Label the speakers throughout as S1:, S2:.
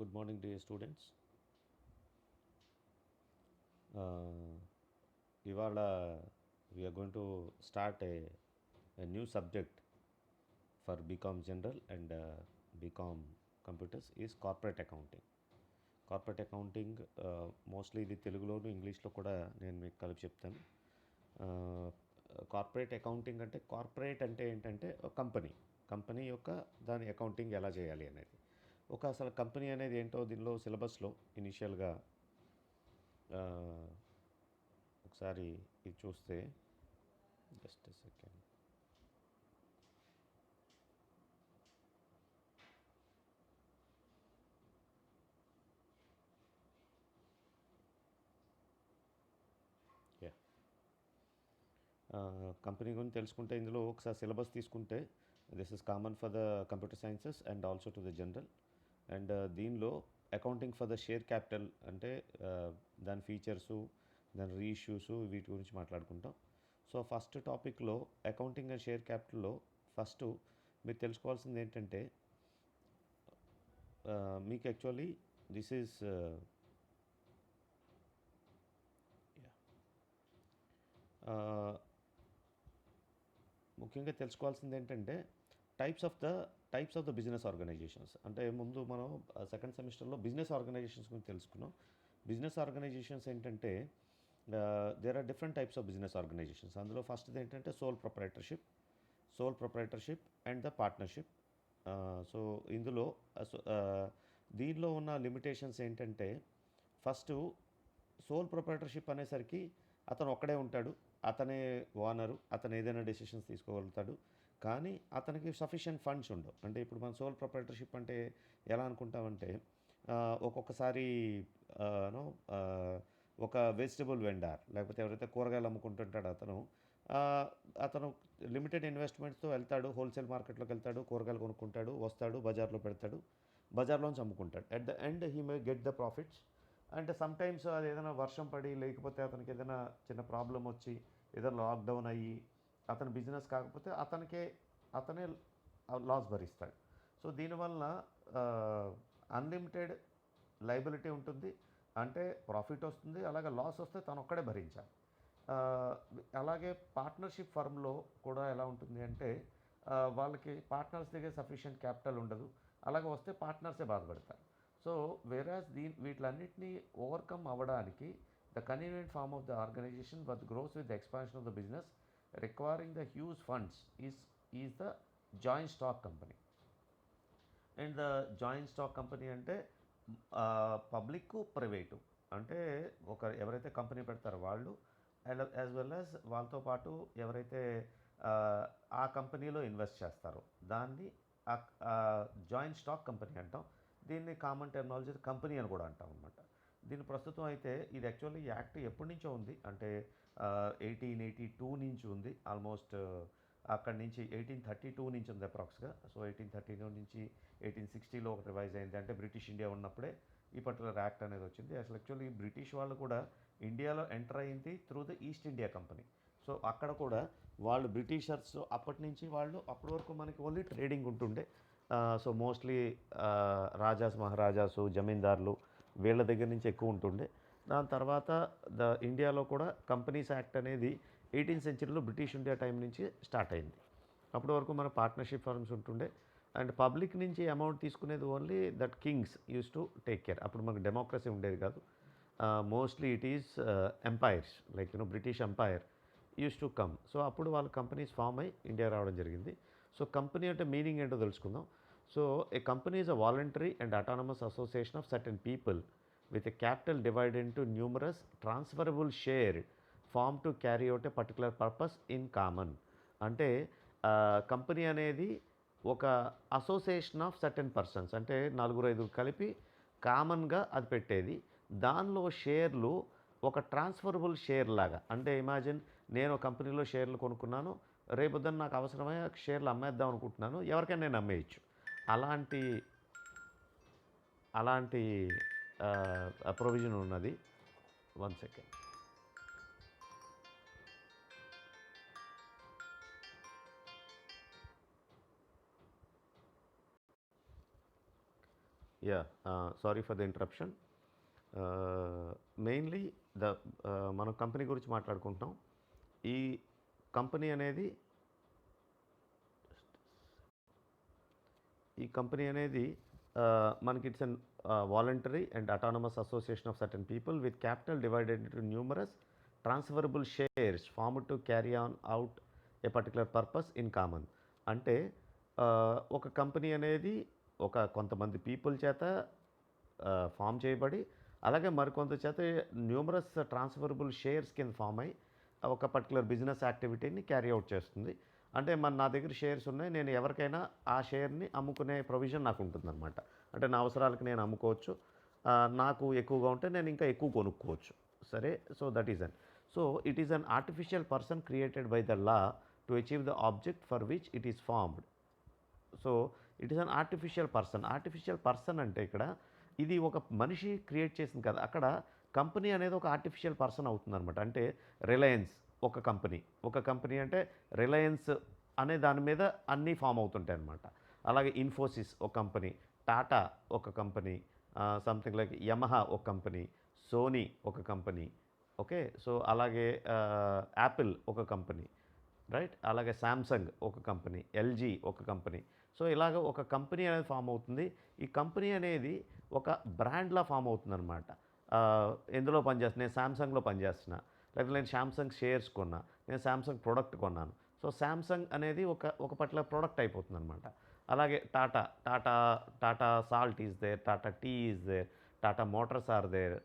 S1: Good morning, dear students. ఇవాళ we are going to start a new subject for BCom General and BCom Computers is corporate accounting. Corporate accounting mostly ఇది తెలుగులోను ఇంగ్లీష్లో కూడా నేను మీకు కలిపి చెప్తాను. కార్పొరేట్ అకౌంటింగ్ అంటే కార్పొరేట్ అంటే ఏంటంటే కంపెనీ యొక్క దాని అకౌంటింగ్ ఎలా చేయాలి అనేది అసలు కంపెనీ అనేది ఏంటో దీనిలో సిలబస్లో ఇనీషియల్గా ఒకసారి ఇది చూస్తే జస్ట్ సెకండ్. కంపెనీ గురించి తెలుసుకుంటే ఇందులో ఒకసారి సిలబస్ తీసుకుంటే this is common for the computer sciences and also to the general. And దీనిలో accounting for the share capital అంటే దాని ఫీచర్సు, దాని రీఇష్యూస్, వీటి గురించి మాట్లాడుకుంటాం. సో ఫస్ట్ టాపిక్లో అకౌంటింగ్ అండ్ షేర్ క్యాపిటల్లో ఫస్ట్ మీరు తెలుసుకోవాల్సింది ఏంటంటే మీకు యాక్చువల్లీ దిస్ ఈజ్ ముఖ్యంగా తెలుసుకోవాల్సింది ఏంటంటే types of the business organizations. అంటే ముందు మనం సెకండ్ సెమిస్టర్లో బిజినెస్ ఆర్గనైజేషన్స్ గురించి తెలుసుకున్నాం. బిజినెస్ ఆర్గనైజేషన్స్ ఏంటంటే there are different types of business organizations. అందులో ఫస్ట్ది ఏంటంటే sole proprietorship and the partnership. So ఇందులో దీనిలో ఉన్న లిమిటేషన్స్ ఏంటంటే ఫస్ట్ సోల్ ప్రొప్రైటర్షిప్ అనేసరికి అతను ఒక్కడే ఉంటాడు, అతనే ఓనరు, అతను ఏదైనా డెసిషన్స్ తీసుకోగలుగుతాడు, కానీ అతనికి సఫిషియెంట్ ఫండ్స్ ఉండవు. అంటే ఇప్పుడు మన సోల్ ప్రొప్రైటర్షిప్ అంటే ఎలా అనుకుంటామంటే ఒక్కొక్కసారి నో ఒక వెజిటబుల్ వెండర్ లేకపోతే ఎవరైతే కూరగాయలు అమ్ముకుంటుంటాడో అతను లిమిటెడ్ ఇన్వెస్ట్మెంట్స్తో వెళ్తాడు, హోల్సేల్ మార్కెట్లోకి వెళ్తాడు, కూరగాయలు కొనుక్కుంటాడు, వస్తాడు, బజార్లో పెడతాడు, బజార్లోంచి అమ్ముకుంటాడు. At the end he may get the profits. అంటే సమ్టైమ్స్ అది ఏదైనా వర్షం పడి లేకపోతే అతనికి ఏదైనా చిన్న ప్రాబ్లం వచ్చి ఏదైనా లాక్డౌన్ అయ్యి అతని బిజినెస్ కాకపోతే అతనే లాస్ భరిస్తాడు. సో దీనివల్ల అన్లిమిటెడ్ లయబిలిటీ ఉంటుంది, అంటే ప్రాఫిట్ వస్తుంది, అలాగే లాస్ వస్తే తను ఒక్కడే భరించాలి. అలాగే పార్ట్నర్షిప్ ఫర్మ్లో కూడా ఎలా ఉంటుంది అంటే వాళ్ళకి పార్ట్నర్స్ దగ్గర సఫిషియెంట్ క్యాపిటల్ ఉండదు, అలాగే వస్తే పార్ట్నర్సే బాధపడతారు. సో వేరాజ్ వీటిలన్నింటినీ ఓవర్కమ్ అవ్వడానికి the convenient form of the organization but grows with the expansion of the business requiring the huge funds is the joint stock company. And the joint stock company అంటే public private, అంటే ఎవరైతే company పెడతారో వాళ్ళు as well as వాళ్ళతో పాటు ఎవరైతే ఆ కంపెనీలో ఇన్వెస్ట్ చేస్తారో దాన్ని జాయింట్ స్టాక్ కంపెనీ అంటాం. దీన్ని కామన్ టెర్మినాలజీ కంపెనీ అని కూడా అంటాం అనమాట. దీని ప్రస్తుతం అయితే ఇది యాక్చువల్లీ యాక్ట్ ఎప్పటి నుంచో ఉంది అంటే 1882 నుంచి ఉంది. ఆల్మోస్ట్ అక్కడి నుంచి 1832 నుంచి ఉంది అప్రాక్స్గా. సో 1832 నుంచి 1860లో ఒక రివైజ్ అయింది, అంటే బ్రిటిష్ ఇండియా ఉన్నప్పుడే ఈ పర్టికులర్ యాక్ట్ అనేది వచ్చింది. అసలు యాక్చువల్లీ బ్రిటిష్ వాళ్ళు కూడా ఇండియాలో ఎంటర్ అయింది through the east India company. So అక్కడ కూడా వాళ్ళు బ్రిటిషర్స్ అప్పటి వరకు మనకి ఓన్లీ ట్రేడింగ్ ఉంటుండే. సో మోస్ట్లీ రాజాస్, మహారాజాసు, జమీందారులు వీళ్ళ దగ్గర నుంచి ఎక్కువ ఉంటుండే. దాని తర్వాత ఇండియాలో కూడా కంపెనీస్ యాక్ట్ అనేది 18th సెంచరీలో బ్రిటిష్ ఇండియా టైం నుంచి స్టార్ట్ అయింది. అప్పటి వరకు మన పార్ట్నర్షిప్ ఫర్మ్స్ ఉంటుండే అండ్ పబ్లిక్ నుంచి అమౌంట్ తీసుకునేది only that kings use to take care. అప్పుడు మనకు డెమోక్రసీ ఉండేది కాదు. Mostly it is empires like British empire use to come. So అప్పుడు వాళ్ళ కంపెనీస్ ఫామ్ అయ్యి ఇండియా రావడం జరిగింది. సో కంపెనీ అంటే మీనింగ్ ఏంటో తెలుసుకుందాం. So A company is a voluntary and autonomous association of certain people with a capital divided into numerous transferable share formed to carry out a particular purpose in common. అంటే company అనేది ఒక association of certain persons, అంటే 4-5 కలిపి కామన్గా అది పెట్టేది. దానిలో షేర్లు ఒక ట్రాన్స్ఫరబుల్ షేర్ లాగా, అంటే ఇమాజిన్ నేను కంపెనీలో షేర్లు కొనుక్కున్నాను, రేపొద్దున నాకు అవసరమైన షేర్లు అమ్మేద్దాం అనుకుంటున్నాను, ఎవరికైనా నేను అమ్మేయచ్చు. అలాంటి ప్రొవిజన్ ఉన్నది. 1 second. Yeah, sorry for the interruption. Mainly the మనం కంపెనీ గురించి మాట్లాడుకుంటున్నాం. ఈ కంపెనీ అనేది మనకి it's an voluntary and autonomous association of certain people with capital divided into numerous transferable shares formed to carry on out A particular purpose in common. అంటే ఒక company అనేది కొంతమంది పీపుల్ చేత ఫామ్ చేయబడి, అలాగే మరికొంత చేత న్యూమరస్ ట్రాన్స్ఫరబుల్ షేర్స్ కింద ఫామ్ అయ్యి ఒక పర్టికులర్ బిజినెస్ యాక్టివిటీని క్యారీ అవుట్ చేస్తుంది. అంటే నా దగ్గర షేర్స్ ఉన్నాయి, నేను ఎవరికైనా ఆ షేర్ని అమ్ముకునే ప్రొవిజన్ నాకు ఉంటుందన్నమాట. అంటే నా అవసరాలకు నేను అమ్ముకోవచ్చు, నాకు ఎక్కువగా ఉంటే నేను ఇంకా ఎక్కువ కొనుక్కోవచ్చు. సరే, so that is so it is an artificial person created by the law to achieve the object for which it is formed. So it is an artificial person అంటే ఇక్కడ ఇది ఒక మనిషి క్రియేట్ చేసింది కదా. అక్కడ కంపెనీ అనేది ఒక ఆర్టిఫిషియల్ పర్సన్ అవుతుందన్నమాట. అంటే రిలయన్స్ ఒక కంపెనీ అంటే రిలయన్స్ అనే దాని మీద అన్నీ ఫామ్ అవుతుంటాయి అన్నమాట. అలాగే ఇన్ఫోసిస్ ఒక కంపెనీ, టాటా ఒక కంపెనీ, సంథింగ్ లైక్ యమహా ఒక కంపెనీ, సోనీ ఒక కంపెనీ. ఓకే, సో అలాగే యాపిల్ ఒక కంపెనీ, రైట్. అలాగే శాంసంగ్ ఒక కంపెనీ, ఎల్జీ ఒక కంపెనీ. సో ఇలాగ ఒక కంపెనీ అనేది ఫామ్ అవుతుంది. ఈ కంపెనీ అనేది ఒక బ్రాండ్లా ఫామ్ అవుతుందన్నమాట. ఎందులో పనిచేస్తున్నా, నేను శాంసంగ్లో పనిచేస్తున్నా, లేకపోతే నేను శాంసంగ్ షేర్స్ కొన్నా, నేను శాంసంగ్ ప్రోడక్ట్ కొన్నాను. సో శాంసంగ్ అనేది ఒక పర్టికులర్ ప్రోడక్ట్ అయిపోతుందన్నమాట. అలాగే Tata salt is there, Tata tea is there, Tata motors are there,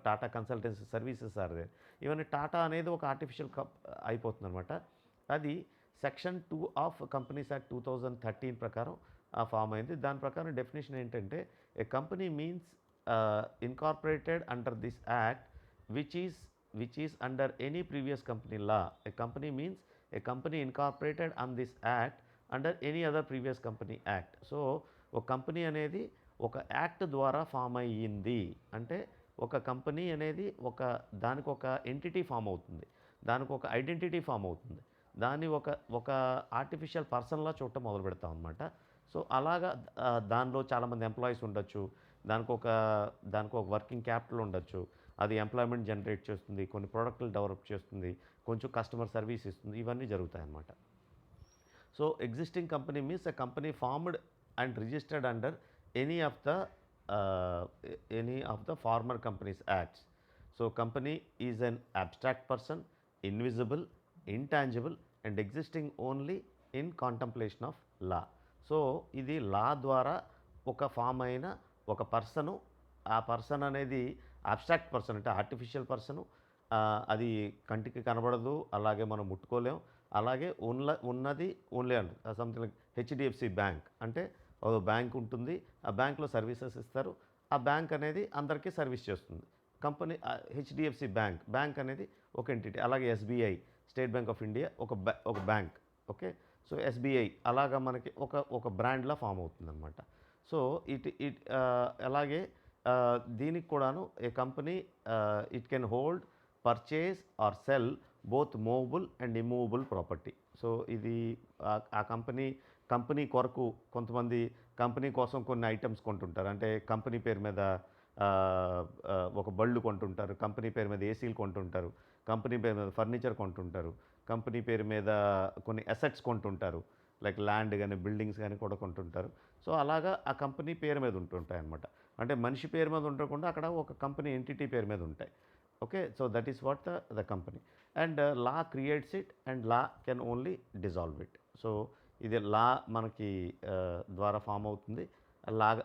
S1: Tata consultancy services are there. ఇవన్నీ టాటా అనేది ఒక ఆర్టిఫిషియల్ అయిపోతుందన్నమాట. అది సెక్షన్ 2 ఆఫ్ కంపెనీస్ యాక్ట్ 2013 ప్రకారం ఫామ్ అయింది. దాని ప్రకారం డెఫినేషన్ ఏంటంటే, a company means incorporated under this act which is under any previous company law. A company means a company incorporated on this act under any other previous company act. So ఒక company అనేది ఒక act ద్వారా form అయ్యింది అంటే, ఒక company అనేది దానికి ఒక ఎంటిటీ ఫామ్ అవుతుంది, దానికి ఒక ఐడెంటిటీ ఫామ్ అవుతుంది, దాన్ని ఒక ఆర్టిఫిషియల్ పర్సన్లా చూడటం మొదలు పెడతాం అనమాట. సో అలాగా దానిలో చాలామంది ఎంప్లాయీస్ ఉండొచ్చు, దానికి ఒక వర్కింగ్ క్యాపిటల్ ఉండొచ్చు, అది ఎంప్లాయ్మెంట్ జనరేట్ చేస్తుంది, కొన్ని ప్రోడక్ట్లు డెవలప్ చేస్తుంది, కొంచెం కస్టమర్ సర్వీస్ ఇస్తుంది, ఇవన్నీ జరుగుతాయి అన్నమాట. So existing company means a company formed and registered under any of the former companies acts. So company is an abstract person, invisible, intangible and existing only in contemplation of law. So ఇది law ద్వారా ఒక form అయిన ఒక person. ఆ person అనేది abstract person అంటే artificial person. అది కంటికి కనబడదు, అలాగే మనం ముట్టుకోలేం. అలాగే ఉన్నది only and something like HDFC bank అంటే ఒక బ్యాంక్ ఉంటుంది, ఆ బ్యాంక్లో సర్వీసెస్ ఇస్తారు, ఆ బ్యాంక్ అనేది అందరికీ సర్వీస్ చేస్తుంది. కంపెనీ హెచ్డిఎఫ్సి బ్యాంక్ అనేది ఒక ఎంటిటీ. అలాగే SBI, state bank of India ఒక బ్యాంక్. ఓకే, సో ఎస్బీఐ అలాగా మనకి ఒక బ్రాండ్లా ఫామ్ అవుతుందన్నమాట. సో అలాగే దీనికి కూడాను a company it can hold, purchase or sell both movable and immovable property. So ఇది ఆ కంపెనీ కొరకు కొంతమంది కంపెనీ కోసం కొన్ని ఐటమ్స్ కొంటుంటారు. అంటే కంపెనీ పేరు మీద ఒక బళ్ళు కొంటుంటారు, కంపెనీ పేరు మీద ఏసీలు కొంటుంటారు, కంపెనీ పేరు మీద ఫర్నిచర్ కొంటుంటారు, కంపెనీ పేరు మీద కొన్ని అసెట్స్ కొంటుంటారు, లైక్ ల్యాండ్ కానీ బిల్డింగ్స్ కానీ కూడా కొంటుంటారు. సో అలాగా ఆ కంపెనీ పేరు మీద ఉంటుంటాయి అన్నమాట. అంటే మనిషి పేరు మీద ఉండకుండా అక్కడ ఒక కంపెనీ ఎంటిటీ పేరు మీద ఉంటాయి. Okay, so that is what the company. And law creates it and law can only dissolve it. So ఇది లా మనకి ద్వారా ఫామ్ అవుతుంది,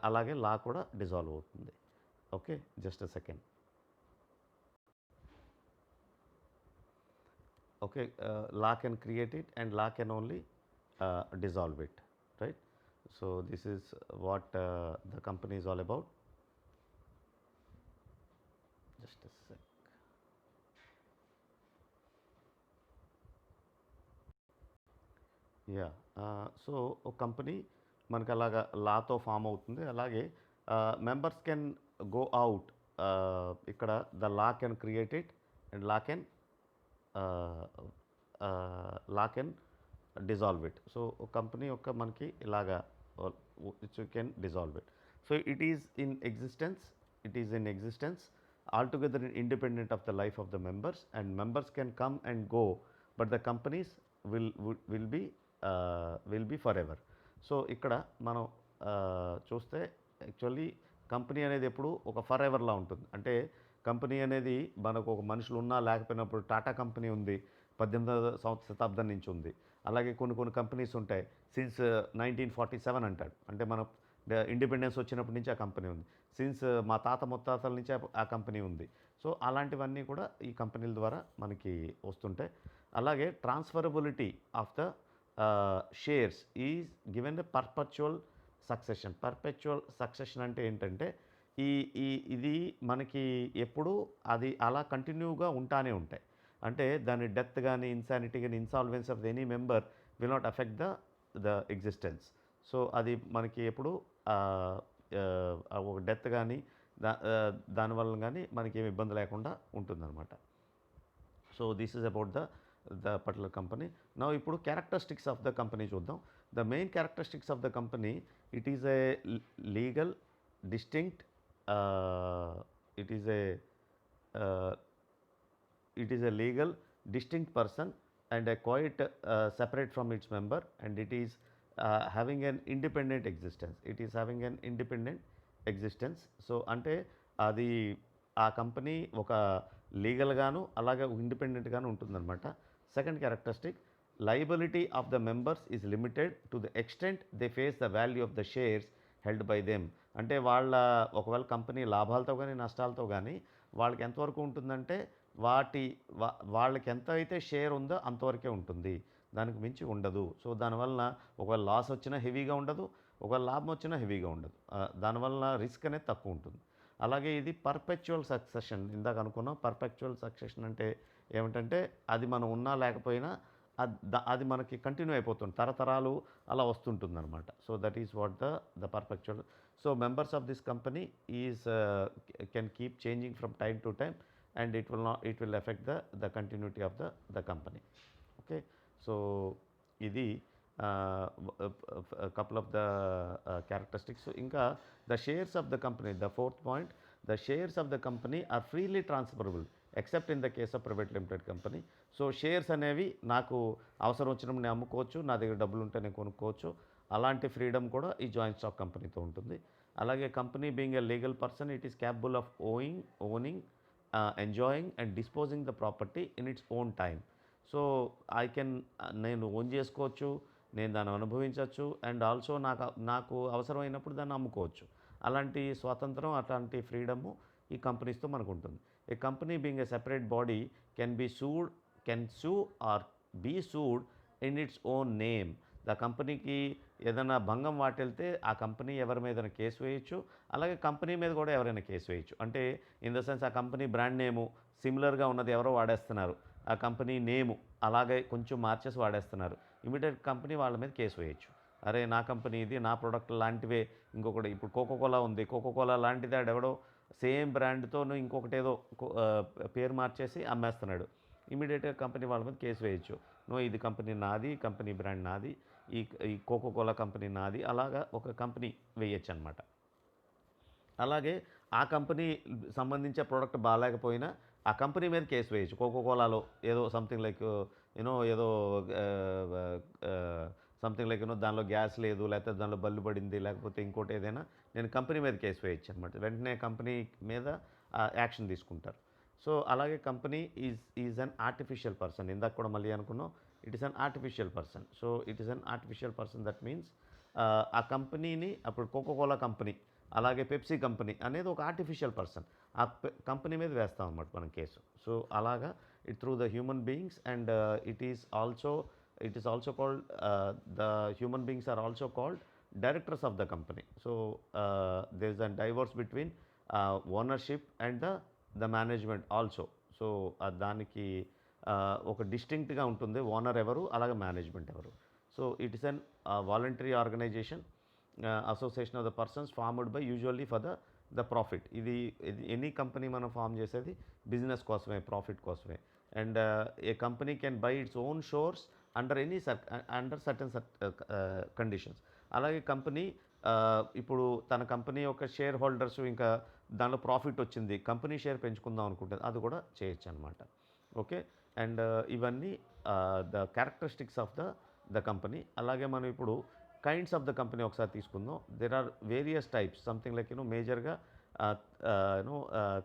S1: అలాగే లా కూడా డిజాల్వ్ అవుతుంది. Okay, just a second. Okay, law can create it and law can only dissolve it, right? So this is what the company is all about. Just a sec. Yeah, so a company మనకు అలాగా లాతో form అవుతుంది. అలాగే members can go out. ఇక్కడ the law can create it and law can dissolve it. So company యొక్క మనకి ఇలాగా it's can dissolve it. So it is in existence, it is in existence altogether independent of the life of the members, and members can come and go, but the companies will be forever. So ఇక్కడ మనం చూస్తే actually company అనేది ఎప్పుడు ఒక for ఎవర్లా ఉంటుంది. అంటే company అనేది మనకు ఒక మనుషులు ఉన్నా లేకపోయినప్పుడు టాటా కంపెనీ ఉంది, 18వ శతాబ్దం నుంచి ఉంది. అలాగే కొన్ని కంపెనీస్ ఉంటాయి సిన్స్ 1947 అంటాడు, అంటే మన ఇండిపెండెన్స్ వచ్చినప్పటి నుంచి ఆ కంపెనీ ఉంది. సిన్స్ మా తాత ముత్తాతల నుంచి ఆ కంపెనీ ఉంది. సో అలాంటివన్నీ కూడా ఈ కంపెనీల ద్వారా మనకి వస్తుంటాయి. అలాగే transferability of the shares is given the perpetual succession. Perpetual succession అంటే ఏంటంటే ఈ ఈ ఇది మనకి ఎప్పుడు అది అలా కంటిన్యూగా ఉంటానే ఉంటాయి. అంటే దాని డెత్ కానీ, ఇన్సానిటీ కానీ, insolvency of any member will not affect the existence. So అది మనకి ఎప్పుడు ఒక డెత్ కానీ దానివల్ల కానీ మనకి ఏమి ఇబ్బంది లేకుండా ఉంటుందన్నమాట. So this is about the particular company. నా ఇప్పుడు క్యారెక్టరిస్టిక్స్ ఆఫ్ ద కంపెనీ చూద్దాం. The main characteristics of the company, it is a legal distinct, it is a legal distinct person and a quite separate from its member, and it is having an independent existence. It is having an independent existence. So అంటే అది ఆ company ఒక లీగల్గాను అలాగే ఇండిపెండెంట్గాను ఉంటుందన్నమాట. Second characteristic, liability of the members is limited to the extent they face the value of the shares held by them. అంటే ఒకవేళ company లాభాలతో కానీ నష్టాలతో కానీ వాళ్ళకి ఎంతవరకు ఉంటుందంటే వాళ్ళకి ఎంత అయితే షేర్ ఉందో అంతవరకే ఉంటుంది, దానికి మించి ఉండదు. సో దానివల్ల ఒకవేళ లాస్ వచ్చినా హెవీగా ఉండదు, ఒకవేళ లాభం వచ్చినా హెవీగా ఉండదు. దానివల్ల రిస్క్ అనేది తక్కువ ఉంటుంది. అలాగే ఇది పర్పెచువల్ సక్సెషన్. ఇందాక అనుకున్నాం పర్పెచువల్ సక్సెషన్ అంటే ఏమిటంటే అది మనం ఉన్నా లేకపోయినా అది మనకి కంటిన్యూ అయిపోతుంది, తరతరాలు అలా వస్తుంటుందన్నమాట. So that is what the perpetual. So members of this company can keep changing from time to time, and it will affect the continuity of the company. Okay, so ఇది couple of the characteristics. So ఇంకా the shares of the company, the fourth point, the shares of the company are freely transferable except in the case of private limited company. So shares అనేవి నాకు అవసరం వచ్చినప్పుడు నేను అమ్ముకోవచ్చు, నా దగ్గర డబ్బులు ఉంటే నేను కొనుక్కోవచ్చు. అలాంటి ఫ్రీడమ్ కూడా ఈ జాయింట్ స్టాక్ కంపెనీతో ఉంటుంది. అలాగే company being a legal person, it is capable of owning, enjoying and disposing the property in its own time. So నేను ఓన్ చేసుకోవచ్చు, నేను దాన్ని అనుభవించవచ్చు, అండ్ ఆల్సో నాకు అవసరమైనప్పుడు దాన్ని అమ్ముకోవచ్చు. అలాంటి స్వాతంత్రం, అట్లాంటి ఫ్రీడము ఈ కంపెనీస్తో మనకు ఉంటుంది. A company being a separate body can sue or be sued in its own name. The కంపెనీకి ఏదైనా భంగం వాటిల్తే ఆ కంపెనీ ఎవరి మీద కేసు వేయచ్చు, అలాగే కంపెనీ మీద కూడా ఎవరైనా కేసు వేయచ్చు. అంటే ఇన్ ద సెన్స్ ఆ కంపెనీ బ్రాండ్ నేము సిమిలర్గా ఉన్నది ఎవరో వాడేస్తున్నారు, ఆ కంపెనీ నేము అలాగే కొంచెం మార్చేసి వాడేస్తున్నారు, ఇమీడియట్ కంపెనీ వాళ్ళ మీద కేసు వేయచ్చు. అరే నా కంపెనీ ఇది, నా ప్రోడక్ట్ లాంటివే ఇంకొకటి, ఇప్పుడు కోకోకోలా ఉంది, కోకోకోలా లాంటిది ఆడెవడో సేమ్ బ్రాండ్తోనూ ఇంకొకటి ఏదో పేరు మార్చేసి అమ్మేస్తున్నాడు, ఇమీడియట్గా కంపెనీ వాళ్ళ మీద కేసు వేయచ్చు. ఇది కంపెనీ నాది, కంపెనీ బ్రాండ్ నాది, ఈ కోకోకోలా కంపెనీ నాది, అలాగా ఒక కంపెనీ వేయచ్చు అనమాట. అలాగే ఆ కంపెనీ సంబంధించే ప్రోడక్ట్ బాగాలేకపోయినా ఆ కంపెనీ మీద కేసు వేయచ్చు. కోకోకోలాలో ఏదో సంథింగ్ లైక్ ఏదో సంథింగ్ లైక్ దానిలో గ్యాస్ లేదు, లేకపోతే దానిలో బల్లు పడింది, లేకపోతే ఇంకోటి ఏదైనా, నేను కంపెనీ మీద కేసు వేయచ్చు అనమాట. వెంటనే కంపెనీ మీద యాక్షన్ తీసుకుంటారు. సో అలాగే company is an artificial person. ఇందాక కూడా మళ్ళీ అనుకున్నాం, it is an artificial person. So it is an artificial person, that means ఆ కంపెనీని, అప్పుడు కోకోకోలా కంపెనీ అలాగే పెప్సీ కంపెనీ అనేది ఒక ఆర్టిఫిషియల్ పర్సన్, ఆ కంపెనీ మీద వేస్తాం అన్నమాట మనం కేసు. సో అలాగా through the human beings, and it is also called the human beings are also called directors of the company. So there is a divorce between ownership and the management also. So దానికి ఒక డిస్టింక్ట్గా ఉంటుంది, owner ఎవరు అలాగే management ఎవరు. So it is an voluntary organization, association of the persons formed by usually for the profit. ఇది any company మనం form చేసేది బిజినెస్ కోసమే, ప్రాఫిట్ కోసమే. And A company can buy its own షోర్స్ under certain conditions. అలాగే company ఇప్పుడు తన company యొక్క share holders ఇంకా దానిలో ప్రాఫిట్ వచ్చింది, కంపెనీ షేర్ పెంచుకుందాం అనుకుంటుంది, అది కూడా చేయొచ్చు అనమాట. ఓకే. అండ్ ఇవన్నీ the characteristics of the company. అలాగే మనం ఇప్పుడు కైండ్స్ ఆఫ్ ద కంపెనీ ఒకసారి తీసుకుందాం. There are various types, something like మేజర్గా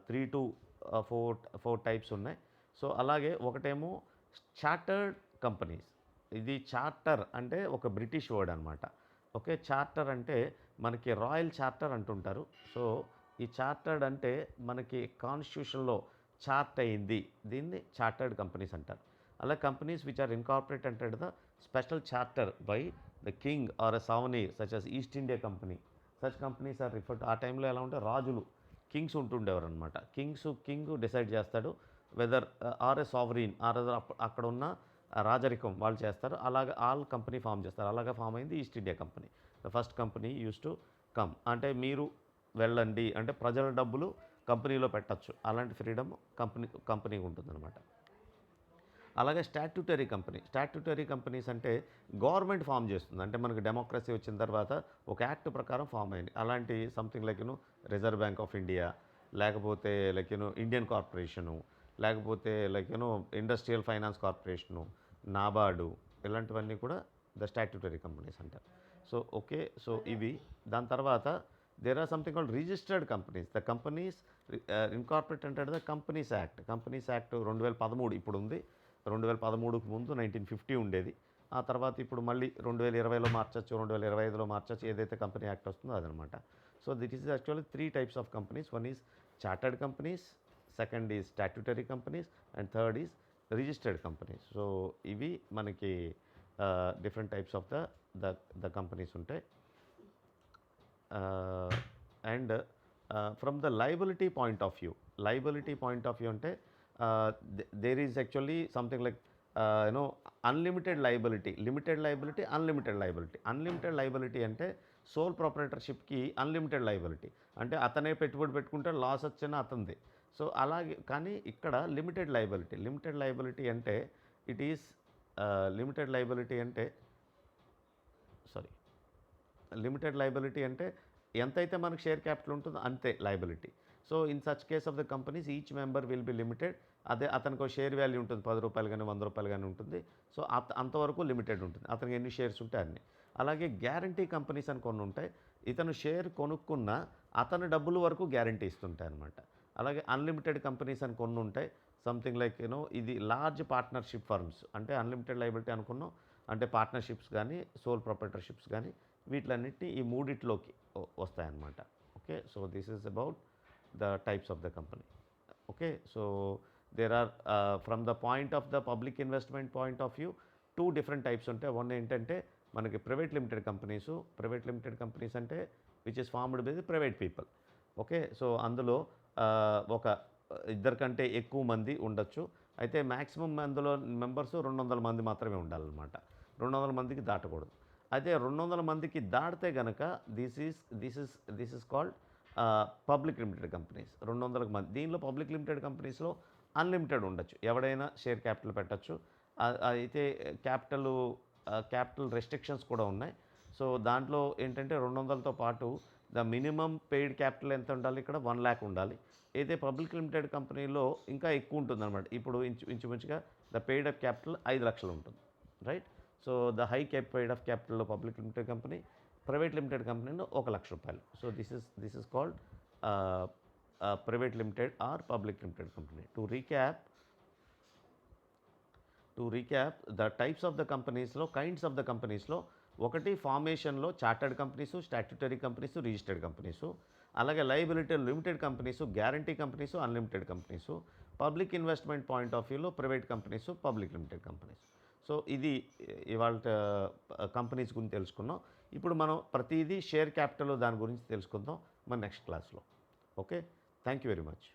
S1: 3 to 4 టైప్స్ ఉన్నాయి. సో అలాగే ఒకటేమో చార్టర్డ్ కంపెనీస్. ఇది చార్టర్ అంటే ఒక బ్రిటిష్ వర్డ్ అనమాట. ఓకే. చార్టర్ అంటే మనకి రాయల్ చార్టర్ అంటుంటారు. సో ఈ చార్టర్డ్ అంటే మనకి కాన్స్టిట్యూషన్లో చార్ట్ అయింది, దీన్ని చార్టర్డ్ కంపెనీస్ అంటారు. అలా companies which are incorporated the special charter by the king or a సావనీర్ such as East India Company. Such companies are referred. ఆ టైంలో ఎలా ఉంటే రాజులు, కింగ్స్ ఉంటుండేవారు అనమాట. కింగ్ డిసైడ్ చేస్తాడు whether or a sovereign or అక్కడ ఉన్న రాజరికం వాళ్ళు చేస్తారు. అలాగే ఆల్ కంపెనీ ఫామ్ చేస్తారు. అలాగా ఫామ్ అయింది east India company. The first company use to come అంటే మీరు వెళ్ళండి అంటే ప్రజల డబ్బులు కంపెనీలో పెట్టచ్చు, అలాంటి ఫ్రీడమ్ కంపెనీకి ఉంటుందన్నమాట. అలాగే స్టాట్యూటరీ కంపెనీస్ అంటే గవర్నమెంట్ ఫామ్ చేస్తుంది. అంటే మనకు డెమోక్రసీ వచ్చిన తర్వాత ఒక యాక్ట్ ప్రకారం ఫామ్ అయింది. అలాంటి something like reserve bank of India, లేకపోతే లైక్ ఇండియన్ కార్పొరేషను, లేకపోతే like industrial finance corporation, NABARD, ఇలాంటివన్నీ కూడా ద స్టాట్యూటరీ కంపెనీస్ అంటారు. So okay. సో ఇవి. దాని తర్వాత there are something called registered companies. The companies incorporate అంటే ద కంపెనీస్ యాక్ట్ 2013 ఇప్పుడు ఉంది. 2013కు ముందు 1950 ఉండేది. ఆ తర్వాత ఇప్పుడు మళ్ళీ 2020లో మార్చచ్చు, 2025లో మార్చచ్చు, ఏదైతే కంపెనీ యాక్ట్ వస్తుందో అదనమాట. So that is actually 3 types of companies. One is chartered companies, second is statutory companies, and third is registered companies. So ఇవి మనకి different types of the companies ఉంటాయి. And from the liability point of view అంటే there is actually something like unlimited liability, limited liability, unlimited liability. Unlimited liability అంటే sole ప్రొపరేటర్షిప్కి unlimited liability అంటే అతనే పెట్టుబడి పెట్టుకుంటే లాస్ వచ్చినా అతనిది. సో అలాగే కానీ ఇక్కడ లిమిటెడ్ లయబిలిటీ అంటే ఇట్ ఈస్ లిమిటెడ్ లయబిలిటీ అంటే ఎంతైతే మనకు షేర్ క్యాపిటల్ ఉంటుందో అంతే liability. So in such case of the companies each member will be limited. అదే అతనికి షేర్ వాల్యూ ఉంటుంది, ₹10 కానీ ₹100 కానీ ఉంటుంది. సో అంతవరకు లిమిటెడ్ ఉంటుంది, అతనికి ఎన్ని షేర్స్ ఉంటే అన్ని. అలాగే గ్యారంటీ కంపెనీస్ అని కొన్ని ఉంటాయి. ఇతను షేర్ కొనుక్కున్న అతని డబ్బుల వరకు గ్యారంటీ ఇస్తుంటాయి అనమాట. అలాగే అన్లిమిటెడ్ కంపెనీస్ అని కొన్ని ఉంటాయి. సంథింగ్ లైక్ ఇది లార్జ్ పార్ట్నర్షిప్ ఫర్మ్స్. అంటే అన్లిమిటెడ్ లయబిలిటీ అనుకున్నాం అంటే పార్ట్నర్షిప్స్ కానీ సోల్ ప్రొపరేటర్షిప్స్ కానీ వీటిలన్నిటిని ఈ మూడిట్లోకి వస్తాయన్నమాట. Okay. So this is about the types of the company. Okay. So there are from the point of the public investment point of view 2 different types ఉంటాయి. One ఏంటంటే మనకి private limited companies అంటే which is formed by the private people. Okay. So అందులో ఒక ఇద్దరు కంటే ఎక్కువ మంది ఉండొచ్చు. అయితే మ్యాక్సిమం అందులో మెంబర్స్ 200 మంది మాత్రమే ఉండాలన్నమాట. 200 మందికి దాటకూడదు. అదే 200 మందికి దాటితే కనుక this is called public limited companies. 200 మంది. దీనిలో పబ్లిక్ లిమిటెడ్ కంపెనీస్లో అన్లిమిటెడ్ ఉండొచ్చు, ఎవడైనా షేర్ క్యాపిటల్ పెట్టచ్చు. అయితే క్యాపిటల్ రెస్ట్రిక్షన్స్ కూడా ఉన్నాయి. సో దాంట్లో ఏంటంటే 200తో పాటు ద మినిమం పెయిడ్ క్యాపిటల్ ఎంత ఉండాలి, ఇక్కడ 1 lakh ఉండాలి. అయితే పబ్లిక్ లిమిటెడ్ కంపెనీలో ఇంకా ఎక్కువ ఉంటుందన్నమాట. ఇప్పుడు ఇంచుమించుగా ద పెయిడ్ అప్ క్యాపిటల్ 5 లక్షలు ఉంటుంది, right. So the high paid up క్యాపిటల్లో public limited company, private limited కంపెనీలో ₹1,00,000. So this is called private limited or public limited company. To recap the types of the కంపెనీస్లో, kinds of the కంపెనీస్లో ఒకటి ఫార్మేషన్లో chartered companies, statutory companies, registered companies. అలాగే liability limited companies, guarantee companies, unlimited companies. Public investment point of వ్యూలో private companies, public limited companies. So ఇది ఇవాళ companies గురించి తెలుసుకున్నాం. ఇప్పుడు మనం ప్రతిదీ షేర్ క్యాపిటల్ దాని గురించి తెలుసుకుందాం మన నెక్స్ట్ క్లాస్లో. Okay. Thank you very much.